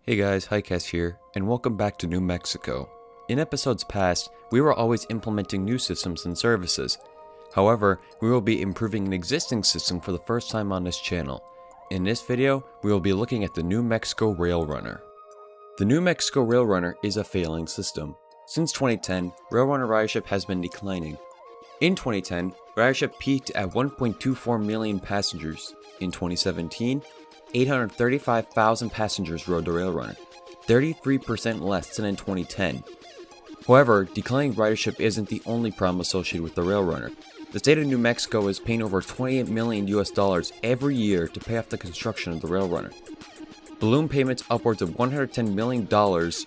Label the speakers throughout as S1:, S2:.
S1: Hey guys, Highcast here, and welcome back to New Mexico. In episodes past, we were always implementing new systems and services. However, we will be improving an existing system for the first time on this channel. In this video, we will be looking at the New Mexico Rail Runner. The New Mexico Rail Runner is a failing system. Since 2010, Rail Runner ridership has been declining. In 2010, ridership peaked at 1.24 million passengers. In 2017, 835,000 passengers rode the Rail Runner, 33% less than in 2010. However, declining ridership isn't the only problem associated with the Rail Runner. The state of New Mexico is paying over $28 million every year to pay off the construction of the Rail Runner. Balloon payments upwards of $110 million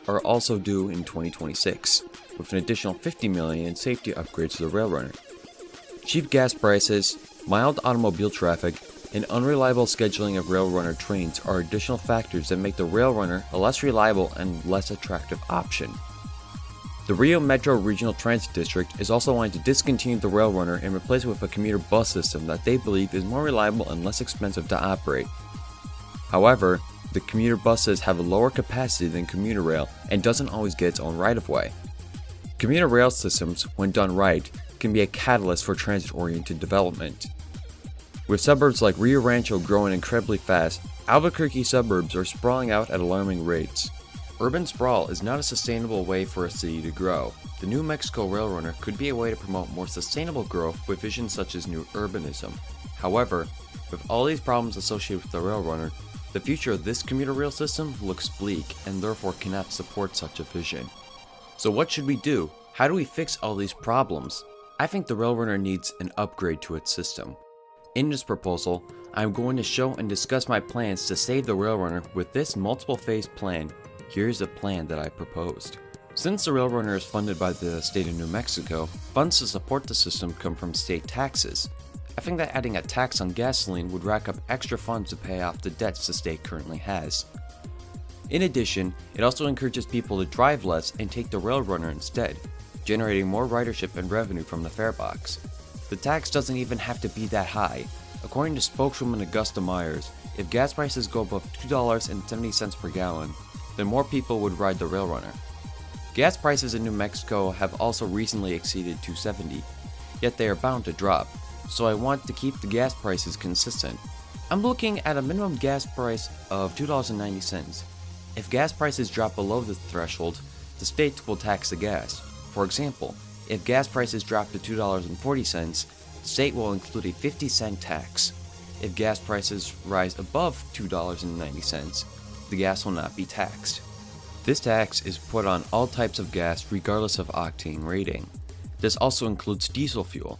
S1: are also due in 2026, with an additional $50 million in safety upgrades to the Rail Runner. Cheap gas prices, mild automobile traffic, and unreliable scheduling of Rail Runner trains are additional factors that make the Rail Runner a less reliable and less attractive option. The Rio Metro Regional Transit District is also wanting to discontinue the Rail Runner and replace it with a commuter bus system that they believe is more reliable and less expensive to operate. However, the commuter buses have a lower capacity than commuter rail and doesn't always get its own right-of-way. Commuter rail systems, when done right, can be a catalyst for transit-oriented development. With suburbs like Rio Rancho growing incredibly fast, Albuquerque suburbs are sprawling out at alarming rates. Urban sprawl is not a sustainable way for a city to grow. The New Mexico Rail Runner could be a way to promote more sustainable growth with visions such as new urbanism. However, with all these problems associated with the Rail Runner, the future of this commuter rail system looks bleak and therefore cannot support such a vision. So what should we do? How do we fix all these problems? I think the Rail Runner needs an upgrade to its system. In this proposal, I am going to show and discuss my plans to save the Rail Runner with this multiple phase plan. Here's the plan that I proposed. Since the Rail Runner is funded by the state of New Mexico, funds to support the system come from state taxes. I think that adding a tax on gasoline would rack up extra funds to pay off the debts the state currently has. In addition, it also encourages people to drive less and take the Rail Runner instead, generating more ridership and revenue from the fare box. The tax doesn't even have to be that high. According to spokeswoman Augusta Myers, if gas prices go above $2.70 per gallon, then more people would ride the Rail Runner. Gas prices in New Mexico have also recently exceeded $2.70, yet they are bound to drop, so I want to keep the gas prices consistent. I'm looking at a minimum gas price of $2.90. If gas prices drop below this threshold, the state will tax the gas. For example, if gas prices drop to $2.40, the state will include a 50-cent tax. If gas prices rise above $2.90, the gas will not be taxed. This tax is put on all types of gas regardless of octane rating. This also includes diesel fuel.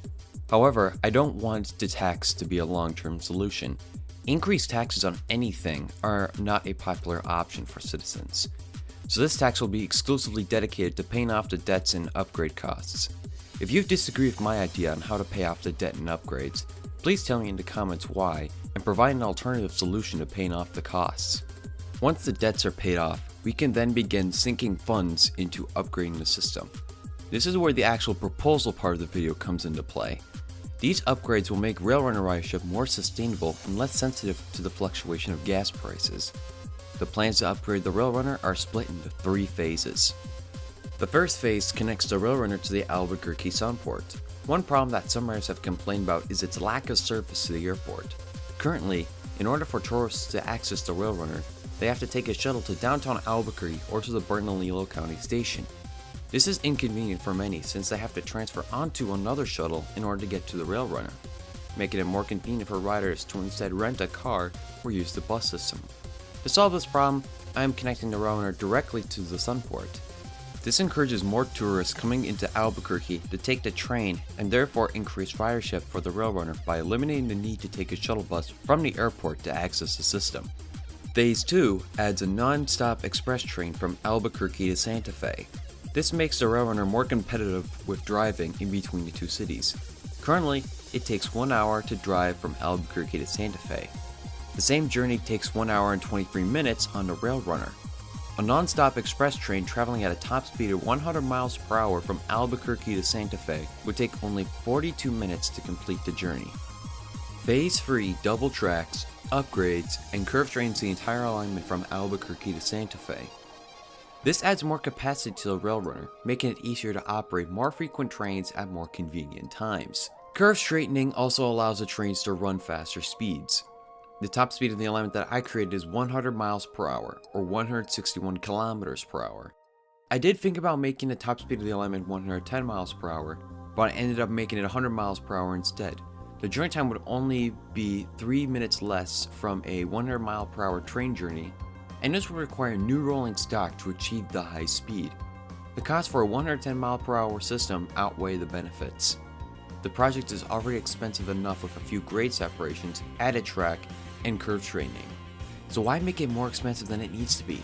S1: However, I don't want the tax to be a long-term solution. Increased taxes on anything are not a popular option for citizens. So this tax will be exclusively dedicated to paying off the debts and upgrade costs. If you disagree with my idea on how to pay off the debt and upgrades, please tell me in the comments why and provide an alternative solution to paying off the costs. Once the debts are paid off, we can then begin sinking funds into upgrading the system. This is where the actual proposal part of the video comes into play. These upgrades will make Rail Runner ridership more sustainable and less sensitive to the fluctuation of gas prices. The plans to upgrade the Rail Runner are split into 3 phases. The first phase connects the Rail Runner to the Albuquerque Sunport. One problem that some riders have complained about is its lack of service to the airport. Currently, in order for tourists to access the Rail Runner, they have to take a shuttle to downtown Albuquerque or to the Bernalillo County Station. This is inconvenient for many since they have to transfer onto another shuttle in order to get to the Rail Runner, making it more convenient for riders to instead rent a car or use the bus system. To solve this problem, I am connecting the Rail Runner directly to the Sunport. This encourages more tourists coming into Albuquerque to take the train and therefore increase ridership for the Rail Runner by eliminating the need to take a shuttle bus from the airport to access the system. Phase 2 adds a non-stop express train from Albuquerque to Santa Fe. This makes the Rail Runner more competitive with driving in between the two cities. Currently, it takes 1 hour to drive from Albuquerque to Santa Fe. The same journey takes 1 hour and 23 minutes on the Rail Runner. A non-stop express train traveling at a top speed of 100 miles per hour from Albuquerque to Santa Fe would take only 42 minutes to complete the journey. Phase 3 double tracks, upgrades, and curve straightens the entire alignment from Albuquerque to Santa Fe. This adds more capacity to the Railrunner, making it easier to operate more frequent trains at more convenient times. Curve straightening also allows the trains to run faster speeds. The top speed of the alignment that I created is 100 miles per hour, or 161 kilometers per hour. I did think about making the top speed of the alignment 110 miles per hour, but I ended up making it 100 miles per hour instead. The journey time would only be 3 minutes less from a 100 mile per hour train journey, and this would require new rolling stock to achieve the high speed. The cost for a 110 mile per hour system outweigh the benefits. The project is already expensive enough with a few grade separations, added track, and curve straightening, so why make it more expensive than it needs to be?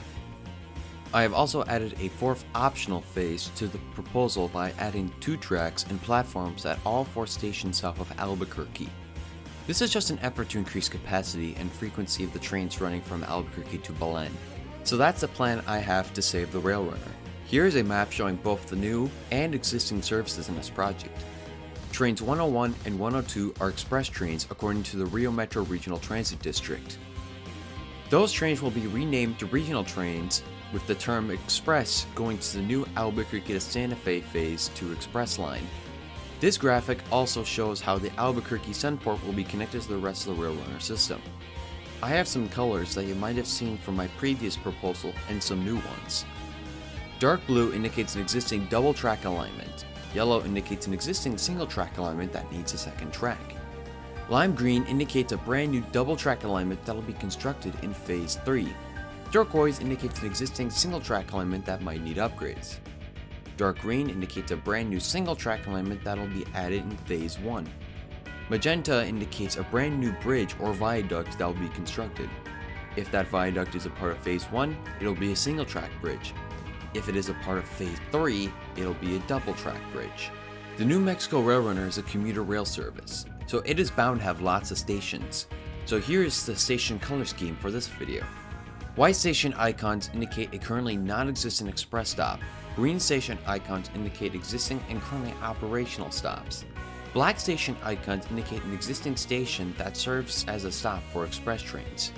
S1: I have also added a fourth optional phase to the proposal by adding 2 tracks and platforms at all 4 stations south of Albuquerque. This is just an effort to increase capacity and frequency of the trains running from Albuquerque to Belen. So that's the plan I have to save the Railrunner. Here is a map showing both the new and existing services in this project. Trains 101 and 102 are express trains according to the Rio Metro Regional Transit District. Those trains will be renamed to regional trains, with the term express going to the new Albuquerque to Santa Fe Phase 2 express line. This graphic also shows how the Albuquerque Sunport will be connected to the rest of the Railrunner system. I have some colors that you might have seen from my previous proposal and some new ones. Dark blue indicates an existing double track alignment. Yellow indicates an existing single track alignment that needs a second track. Lime green indicates a brand new double track alignment that will be constructed in Phase 3. Turquoise indicates an existing single track alignment that might need upgrades. Dark green indicates a brand new single track alignment that will be added in Phase 1. Magenta indicates a brand new bridge or viaduct that will be constructed. If that viaduct is a part of Phase 1, it'll be a single track bridge. If it is a part of Phase 3, it'll be a double track bridge. The New Mexico Railrunner is a commuter rail service, so it is bound to have lots of stations. So here is the station color scheme for this video. White station icons indicate a currently non-existent express stop. Green station icons indicate existing and currently operational stops. Black station icons indicate an existing station that serves as a stop for express trains.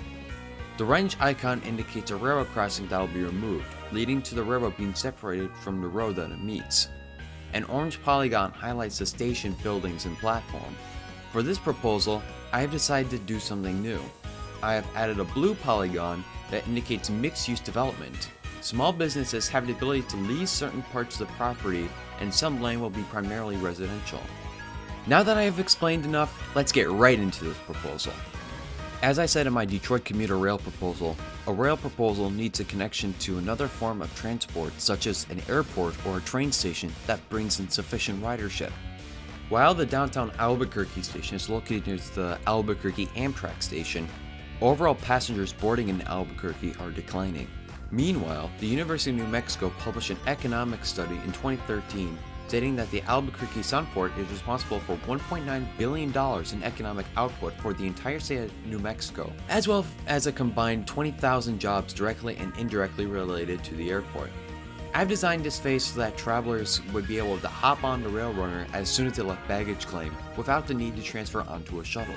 S1: The orange icon indicates a railroad crossing that will be removed, leading to the railroad being separated from the road that it meets. An orange polygon highlights the station buildings and platform. For this proposal, I have decided to do something new. I have added a blue polygon that indicates mixed-use development. Small businesses have the ability to lease certain parts of the property, and some land will be primarily residential. Now that I have explained enough, let's get right into this proposal. As I said in my Detroit commuter rail proposal, a rail proposal needs a connection to another form of transport, such as an airport or a train station that brings in sufficient ridership. While the downtown Albuquerque station is located near the Albuquerque Amtrak station, overall passengers boarding in Albuquerque are declining. Meanwhile, the University of New Mexico published an economic study in 2013 stating that the Albuquerque Sunport is responsible for $1.9 billion in economic output for the entire state of New Mexico, as well as a combined 20,000 jobs directly and indirectly related to the airport. I've designed this phase so that travelers would be able to hop on the Railrunner as soon as they left baggage claim, without the need to transfer onto a shuttle.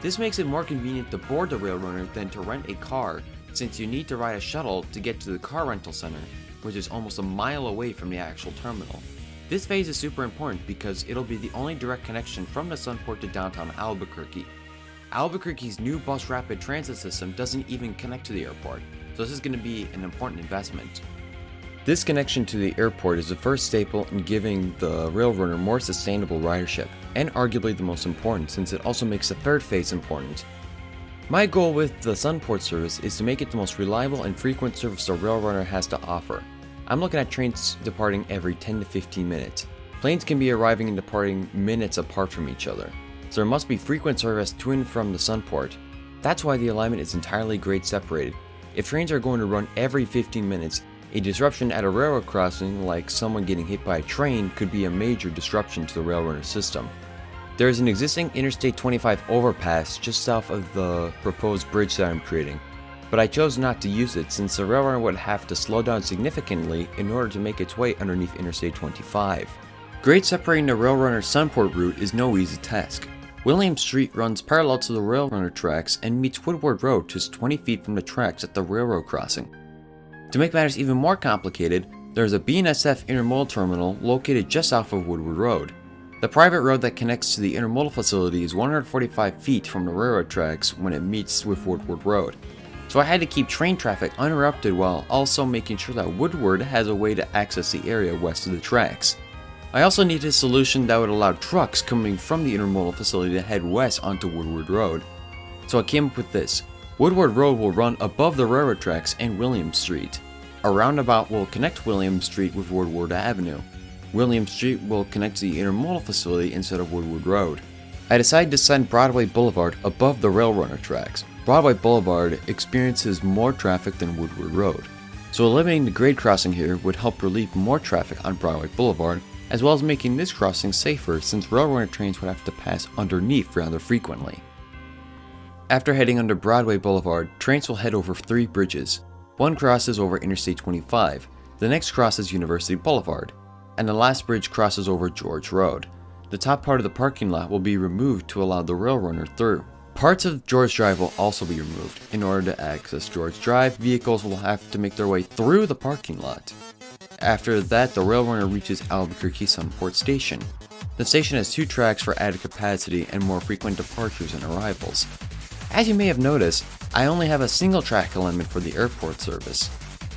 S1: This makes it more convenient to board the Railrunner than to rent a car, since you need to ride a shuttle to get to the car rental center, which is almost a mile away from the actual terminal. This phase is super important because it'll be the only direct connection from the Sunport to downtown Albuquerque. Albuquerque's new bus rapid transit system doesn't even connect to the airport, so this is going to be an important investment. This connection to the airport is the first staple in giving the Railrunner more sustainable ridership, and arguably the most important since it also makes the third phase important. My goal with the Sunport service is to make it the most reliable and frequent service the Railrunner has to offer. I'm looking at trains departing every 10 to 15 minutes. Planes can be arriving and departing minutes apart from each other, so there must be frequent service to and from the Sunport. That's why the alignment is entirely grade separated. If trains are going to run every 15 minutes, a disruption at a railroad crossing, like someone getting hit by a train, could be a major disruption to the Railrunner system. There is an existing Interstate 25 overpass just south of the proposed bridge that I'm creating, but I chose not to use it since the Railrunner would have to slow down significantly in order to make its way underneath Interstate 25. Grade separating the Railrunner Sunport route is no easy task. William Street runs parallel to the rail runner tracks and meets Woodward Road just 20 feet from the tracks at the railroad crossing. To make matters even more complicated, there is a BNSF intermodal terminal located just off of Woodward Road. The private road that connects to the intermodal facility is 145 feet from the railroad tracks when it meets with Woodward Road. So I had to keep train traffic uninterrupted while also making sure that Woodward has a way to access the area west of the tracks. I also needed a solution that would allow trucks coming from the intermodal facility to head west onto Woodward Road. So I came up with this. Woodward Road will run above the railroad tracks and William Street. A roundabout will connect William Street with Woodward Avenue. William Street will connect to the intermodal facility instead of Woodward Road. I decided to send Broadway Boulevard above the rail runner tracks. Broadway Boulevard experiences more traffic than Woodward Road, so eliminating the grade crossing here would help relieve more traffic on Broadway Boulevard, as well as making this crossing safer since rail runner trains would have to pass underneath rather frequently. After heading under Broadway Boulevard, trains will head over 3 bridges. One crosses over Interstate 25, the next crosses University Boulevard, and the last bridge crosses over George Road. The top part of the parking lot will be removed to allow the rail runner through. Parts of George Drive will also be removed. In order to access George Drive, vehicles will have to make their way through the parking lot. After that, the rail runner reaches Albuquerque Sunport Station. The station has 2 tracks for added capacity and more frequent departures and arrivals. As you may have noticed, I only have a single track alignment for the airport service.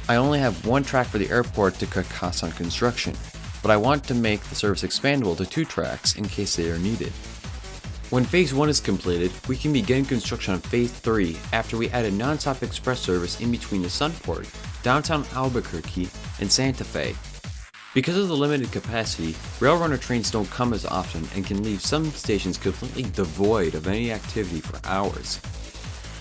S1: I only have 1 track for the airport to cut costs on construction, but I want to make the service expandable to 2 tracks in case they are needed. When Phase 1 is completed, we can begin construction on Phase 3 after we add a non-stop express service in between the Sunport, downtown Albuquerque, and Santa Fe. Because of the limited capacity, rail runner trains don't come as often and can leave some stations completely devoid of any activity for hours.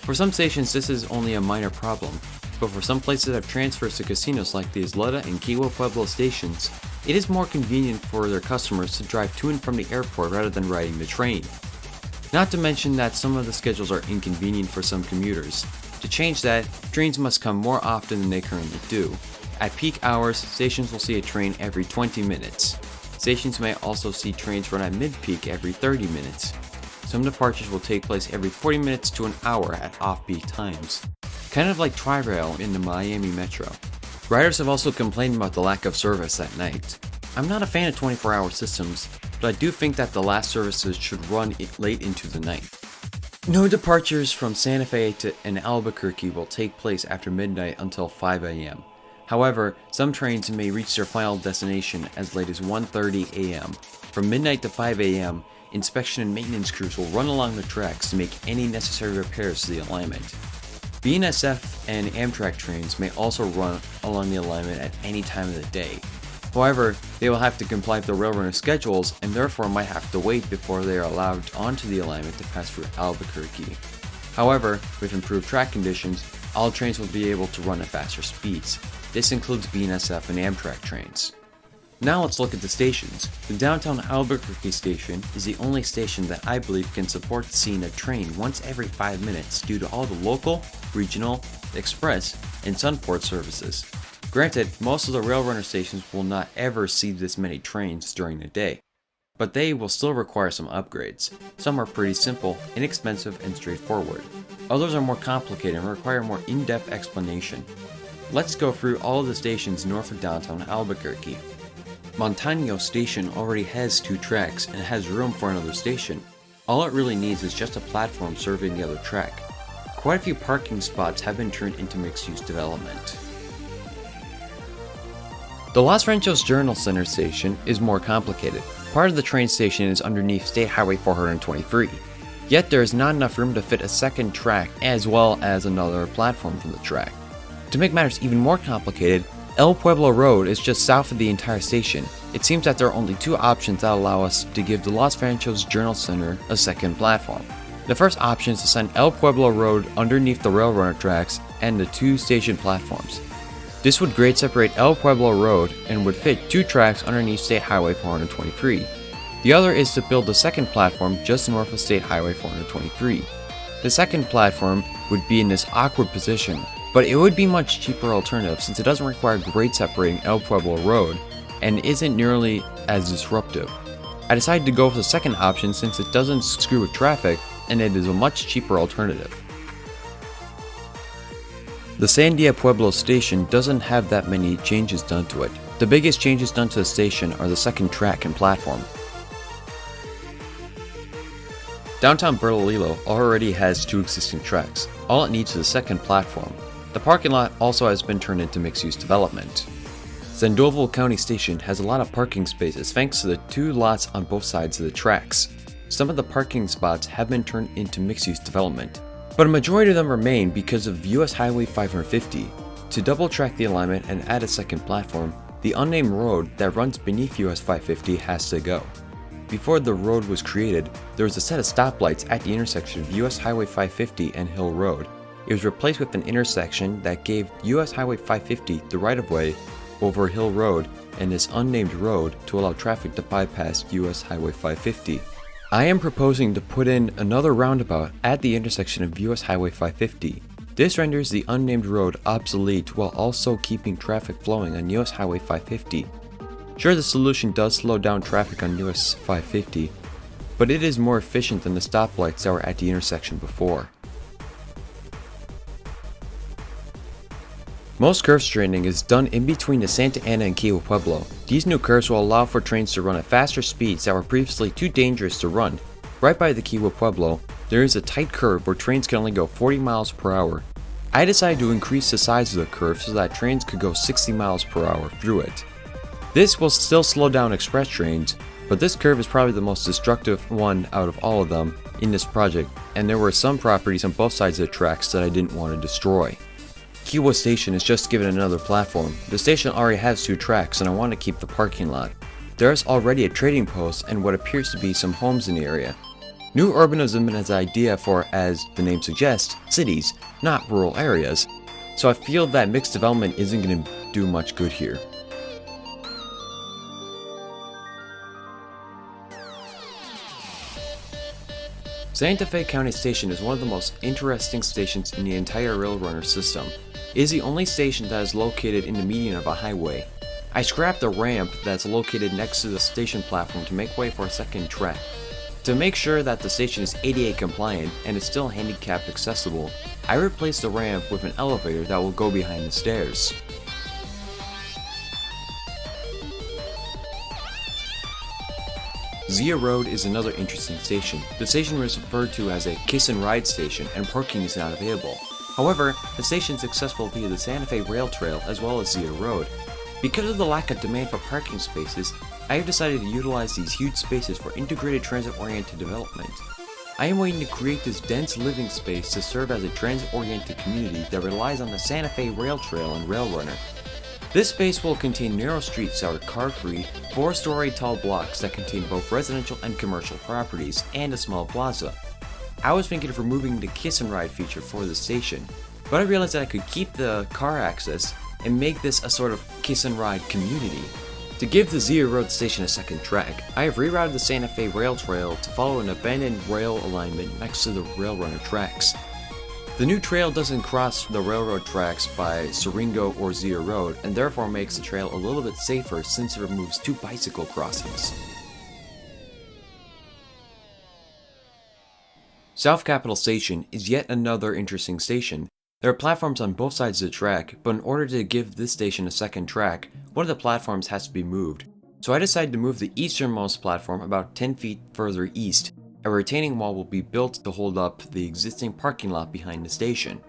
S1: For some stations this is only a minor problem, but for some places that have transfers to casinos like the Isleta and Kilo Pueblo stations, it is more convenient for their customers to drive to and from the airport rather than riding the train. Not to mention that some of the schedules are inconvenient for some commuters. To change that, trains must come more often than they currently do. At peak hours, stations will see a train every 20 minutes. Stations may also see trains run at mid-peak every 30 minutes. Some departures will take place every 40 minutes to an hour at off-peak times. Kind of like Tri-Rail in the Miami Metro. Riders have also complained about the lack of service at night. I'm not a fan of 24-hour systems, but I do think that the last services should run late into the night. No departures from Santa Fe and Albuquerque will take place after midnight until 5 a.m. However, some trains may reach their final destination as late as 1:30 a.m. From midnight to 5 a.m., inspection and maintenance crews will run along the tracks to make any necessary repairs to the alignment. BNSF and Amtrak trains may also run along the alignment at any time of the day. However, they will have to comply with the railrunner schedules and therefore might have to wait before they are allowed onto the alignment to pass through Albuquerque. However, with improved track conditions, all trains will be able to run at faster speeds. This includes BNSF and Amtrak trains. Now let's look at the stations. The downtown Albuquerque station is the only station that I believe can support seeing a train once every 5 minutes due to all the local, regional, express, and Sunport services. Granted, most of the railrunner stations will not ever see this many trains during the day, but they will still require some upgrades. Some are pretty simple, inexpensive, and straightforward. Others are more complicated and require more in-depth explanation. Let's go through all of the stations north of downtown Albuquerque. Montano Station already has 2 tracks and has room for another station. All it really needs is just a platform serving the other track. Quite a few parking spots have been turned into mixed-use development. The Los Ranchos Journal Center station is more complicated. Part of the train station is underneath State Highway 423, yet there is not enough room to fit a second track as well as another platform from the track. To make matters even more complicated, El Pueblo Road is just south of the entire station. It seems that there are only 2 options that allow us to give the Los Ranchos Journal Center a second platform. The first option is to send El Pueblo Road underneath the railrunner tracks and the 2 station platforms. This would grade separate El Pueblo Road and would fit 2 tracks underneath State Highway 423. The other is to build the second platform just north of State Highway 423. The second platform would be in this awkward position, but it would be much cheaper alternative since it doesn't require grade separating El Pueblo Road and isn't nearly as disruptive. I decided to go with the second option since it doesn't screw with traffic and it is a much cheaper alternative. The Sandia Pueblo station doesn't have that many changes done to it. The biggest changes done to the station are the second track and platform. Downtown Bernalillo already has 2 existing tracks. All it needs is a second platform. The parking lot also has been turned into mixed-use development. Sandoval County Station has a lot of parking spaces thanks to the 2 lots on both sides of the tracks. Some of the parking spots have been turned into mixed-use development, but a majority of them remain because of US Highway 550. To double-track the alignment and add a second platform, the unnamed road that runs beneath US 550 has to go. Before the road was created, there was a set of stoplights at the intersection of US Highway 550 and Hill Road. It was replaced with an intersection that gave US Highway 550 the right-of-way over Hill Road and this unnamed road to allow traffic to bypass US Highway 550. I am proposing to put in another roundabout at the intersection of US Highway 550. This renders the unnamed road obsolete while also keeping traffic flowing on US Highway 550. Sure, the solution does slow down traffic on US 550, but it is more efficient than the stoplights that were at the intersection before. Most curve straightening is done in between the Santa Ana and Kiowa Pueblo. These new curves will allow for trains to run at faster speeds that were previously too dangerous to run. Right by the Kiowa Pueblo, there is a tight curve where trains can only go 40 miles per hour. I decided to increase the size of the curve so that trains could go 60 miles per hour through it. This will still slow down express trains, but this curve is probably the most destructive one out of all of them in this project, and there were some properties on both sides of the tracks that I didn't want to destroy. Kiowa Station is just given another platform. The station already has 2 tracks and I want to keep the parking lot. There is already a trading post and what appears to be some homes in the area. New urbanism is an idea for, as the name suggests, cities, not rural areas, so I feel that mixed development isn't going to do much good here. Santa Fe County Station is one of the most interesting stations in the entire rail runner system. It is the only station that is located in the median of a highway. I scrapped the ramp that's located next to the station platform to make way for a second track. To make sure that the station is ADA compliant and is still handicap accessible, I replaced the ramp with an elevator that will go behind the stairs. Zia Road is another interesting station. The station was referred to as a kiss and ride station and parking is not available. However, the station is accessible via the Santa Fe Rail Trail as well as Zia Road. Because of the lack of demand for parking spaces, I have decided to utilize these huge spaces for integrated transit-oriented development. I am waiting to create this dense living space to serve as a transit-oriented community that relies on the Santa Fe Rail Trail and Rail Runner. This space will contain narrow streets that are car-free, 4-story tall blocks that contain both residential and commercial properties, and a small plaza. I was thinking of removing the kiss and ride feature for the station, but I realized that I could keep the car access and make this a sort of kiss and ride community. To give the Zia Road station a second track, I have rerouted the Santa Fe Rail Trail to follow an abandoned rail alignment next to the Rail Runner tracks. The new trail doesn't cross the railroad tracks by Siringo or Zia Road and therefore makes the trail a little bit safer since it removes 2 bicycle crossings. South Capitol Station is yet another interesting station. There are platforms on both sides of the track, but in order to give this station a second track, one of the platforms has to be moved. So I decided to move the easternmost platform about 10 feet further east. A retaining wall will be built to hold up the existing parking lot behind the station.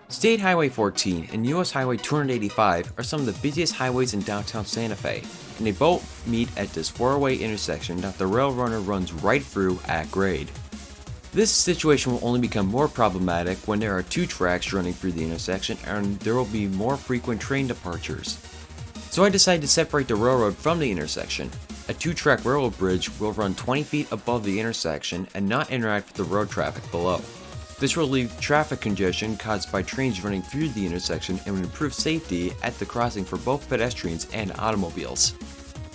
S1: State Highway 14 and US Highway 285 are some of the busiest highways in downtown Santa Fe, and they both meet at this 4-way intersection that the Rail Runner runs right through at grade. This situation will only become more problematic when there are 2 tracks running through the intersection and there will be more frequent train departures. So I decided to separate the railroad from the intersection. A 2-track railroad bridge will run 20 feet above the intersection and not interact with the road traffic below. This will relieve traffic congestion caused by trains running through the intersection and will improve safety at the crossing for both pedestrians and automobiles.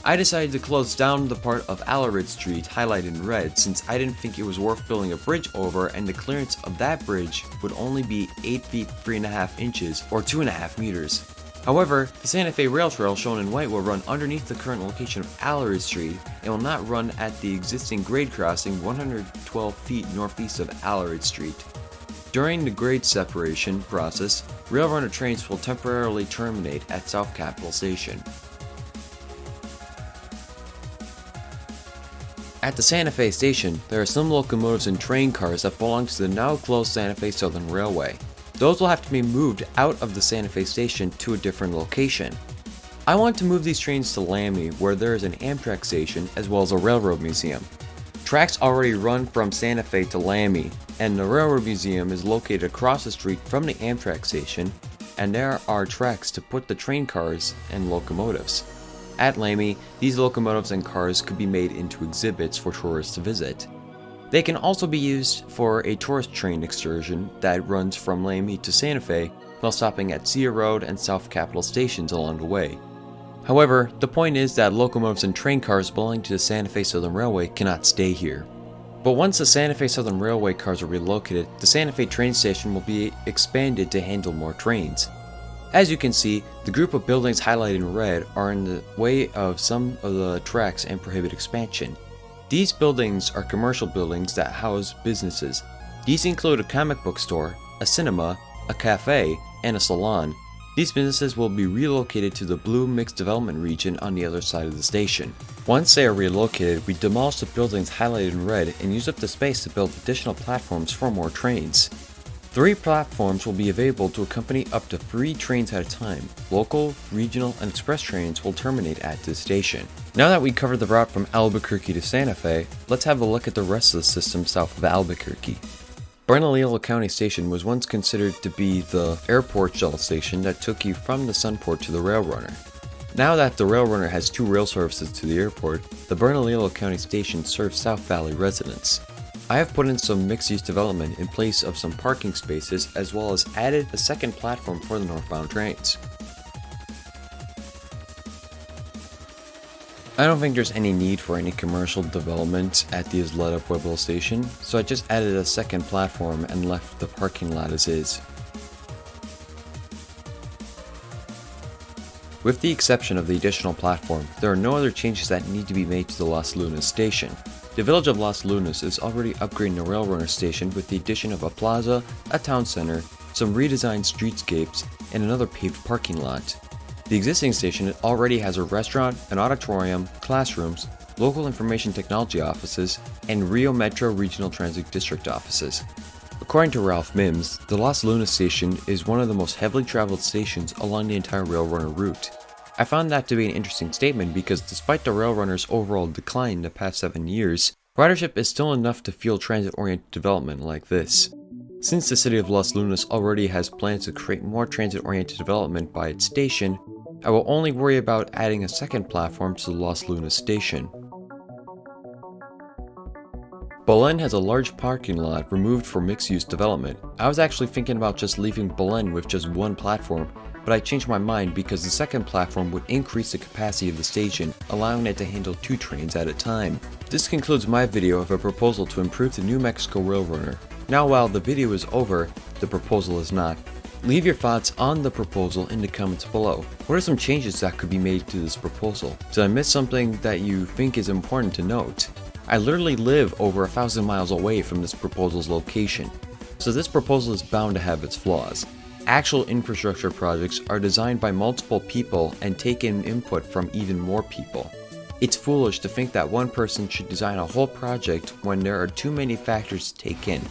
S1: I decided to close down the part of Alarid Street highlighted in red since I didn't think it was worth building a bridge over, and the clearance of that bridge would only be 8 feet 3.5 inches or 2.5 meters. However, the Santa Fe rail trail shown in white will run underneath the current location of Allard Street and will not run at the existing grade crossing 112 feet northeast of Allard Street. During the grade separation process, rail runner trains will temporarily terminate at South Capitol Station. At the Santa Fe station, there are some locomotives and train cars that belong to the now closed Santa Fe Southern Railway. Those will have to be moved out of the Santa Fe station to a different location. I want to move these trains to Lamy, where there is an Amtrak station as well as a railroad museum. Tracks already run from Santa Fe to Lamy, and the railroad museum is located across the street from the Amtrak station, and there are tracks to put the train cars and locomotives. At Lamy, these locomotives and cars could be made into exhibits for tourists to visit. They can also be used for a tourist train excursion that runs from Lamy to Santa Fe while stopping at Cedar Road and South Capitol stations along the way. However, the point is that locomotives and train cars belonging to the Santa Fe Southern Railway cannot stay here. But once the Santa Fe Southern Railway cars are relocated, the Santa Fe train station will be expanded to handle more trains. As you can see, the group of buildings highlighted in red are in the way of some of the tracks and prohibit expansion. These buildings are commercial buildings that house businesses. These include a comic book store, a cinema, a cafe, and a salon. These businesses will be relocated to the blue mixed development region on the other side of the station. Once they are relocated, we demolish the buildings highlighted in red and use up the space to build additional platforms for more trains. 3 platforms will be available to accompany up to 3 trains at a time. Local, regional, and express trains will terminate at this station. Now that we covered the route from Albuquerque to Santa Fe, let's have a look at the rest of the system south of Albuquerque. Bernalillo County Station was once considered to be the airport shuttle station that took you from the Sunport to the rail runner. Now that the rail runner has 2 rail services to the airport, the Bernalillo County Station serves South Valley residents. I have put in some mixed-use development in place of some parking spaces, as well as added a second platform for the northbound trains. I don't think there's any need for any commercial development at the Isleta Pueblo station, so I just added a second platform and left the parking lot as is. With the exception of the additional platform, there are no other changes that need to be made to the Las Lunas station. The village of Las Lunas is already upgrading the rail runner station with the addition of a plaza, a town center, some redesigned streetscapes, and another paved parking lot. The existing station already has a restaurant, an auditorium, classrooms, local information technology offices, and Rio Metro Regional Transit District offices. According to Ralph Mims, the Las Lunas station is one of the most heavily traveled stations along the entire rail runner route. I found that to be an interesting statement because despite the rail runner's overall decline in the past 7 years, ridership is still enough to fuel transit-oriented development like this. Since the city of Las Lunas already has plans to create more transit-oriented development by its station, I will only worry about adding a second platform to the Las Lunas station. Belen has a large parking lot removed for mixed-use development. I was actually thinking about just leaving Belen with just 1 platform, but I changed my mind because the second platform would increase the capacity of the station, allowing it to handle 2 trains at a time. This concludes my video of a proposal to improve the New Mexico Rail Runner. Now while the video is over, the proposal is not. Leave your thoughts on the proposal in the comments below. What are some changes that could be made to this proposal? Did I miss something that you think is important to note? I literally live over 1,000 miles away from this proposal's location, so this proposal is bound to have its flaws. Actual infrastructure projects are designed by multiple people and take in input from even more people. It's foolish to think that one person should design a whole project when there are too many factors to take in.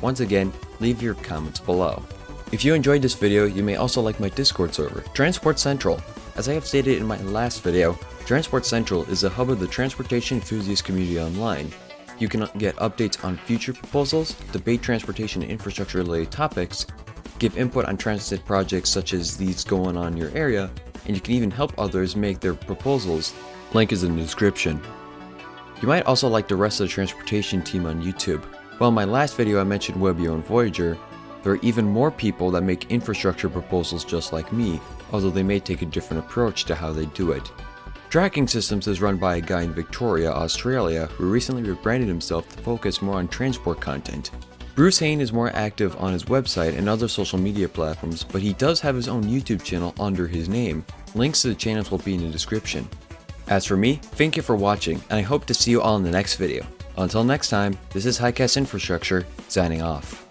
S1: Once again, leave your comments below. If you enjoyed this video, you may also like my Discord server, Transport Central. As I have stated in my last video, Transport Central is the hub of the transportation enthusiast community online. You can get updates on future proposals, debate transportation and infrastructure related topics, give input on transit projects such as these going on in your area, and you can even help others make their proposals. Link is in the description. You might also like the rest of the transportation team on YouTube. While in my last video I mentioned Webio and Voyager, there are even more people that make infrastructure proposals just like me, although they may take a different approach to how they do it. Tracking Systems is run by a guy in Victoria, Australia, who recently rebranded himself to focus more on transport content. Bruce Hain is more active on his website and other social media platforms, but he does have his own YouTube channel under his name. Links to the channels will be in the description. As for me, thank you for watching, and I hope to see you all in the next video. Until next time, this is Highcast Infrastructure, signing off.